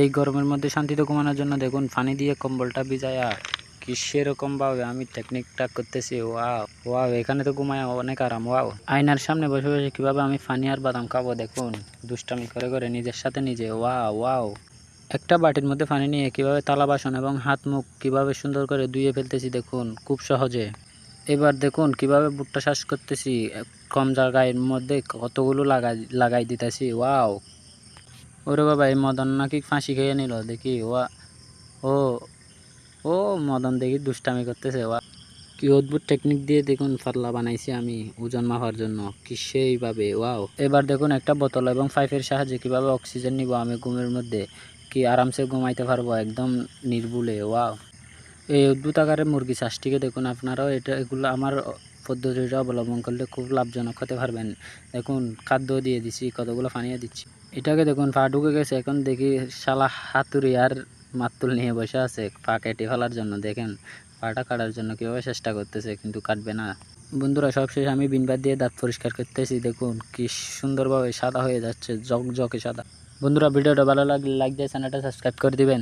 এই গরমের মধ্যে শান্তিতে ঘুমানোর জন্য দেখুন পানি দিয়ে কম্বলটা ভিজায়া কি সেরকম ভাবে আমি টেকনিকটা করতেছি। ওয়াও ওয়াও, এখানে তো ঘুমায় অনেক আরাম। ওয়াও, আয়নার সামনে বসে বসে কিভাবে আমি পানি আর বাদাম খাবো দেখুন, দুষ্টামি করে করে নিজের সাথে নিজে। ওয়াও ওয়াও, একটা বাটির মধ্যে পানি নিয়ে কিভাবে থালা বাসন এবং হাত মুখ কিভাবে সুন্দর করে ধুয়ে ফেলতেছি দেখুন, খুব সহজে। এবার দেখুন কিভাবে ভুট্টা চাষ করতেছি, কম জায়গার মধ্যে কতগুলো লাগাই দিতেছি। ওয়াও, ওরে বাবা, এই মদন নাকি ফাঁসি খেয়ে নিল দেখি। ও ও মদন দেখি দুষ্টামি করতেছে। কি অদ্ভুত টেকনিক দিয়ে দেখুন পাতলা বানাইছি আমি ওজন মাপার জন্য, কি সেইভাবে। ওয়াও, এবার দেখুন একটা বোতল এবং পাইপের সাহায্যে কিভাবে অক্সিজেন নিব আমি ঘুমের মধ্যে, কি আরামসে ঘুমাইতে পারবো একদম নির্ভুলে। ওয়াও, এই অদ্ভুত আকারের মুরগি চাষটিকে দেখুন আপনারাও এগুলো আমার পদ্ধতিটা অবলম্বন করলে খুব লাভজনক হতে পারবেন। দেখুন খাদ্য দিয়ে দিচ্ছি, কতগুলো পানিও দিচ্ছি। এটাকে দেখুন পা ঢুকে গেছে, এখন দেখি শালা হাতুড়ি আর মাতুল নিয়ে বসে আছে পা কেটে ফেলার জন্য। দেখেন পাটা কাটার জন্য কীভাবে চেষ্টা করতেছে, কিন্তু কাটবে না। বন্ধুরা সবশেষে আমি বিনবার দিয়ে দাঁত পরিষ্কার করতেছি, দেখুন কি সুন্দরভাবে সাদা হয়ে যাচ্ছে, জকজকে সাদা। বন্ধুরা ভিডিওটা ভালো লাগলে লাইক দিয়ে চ্যানেলটা সাবস্ক্রাইব করে দিবেন।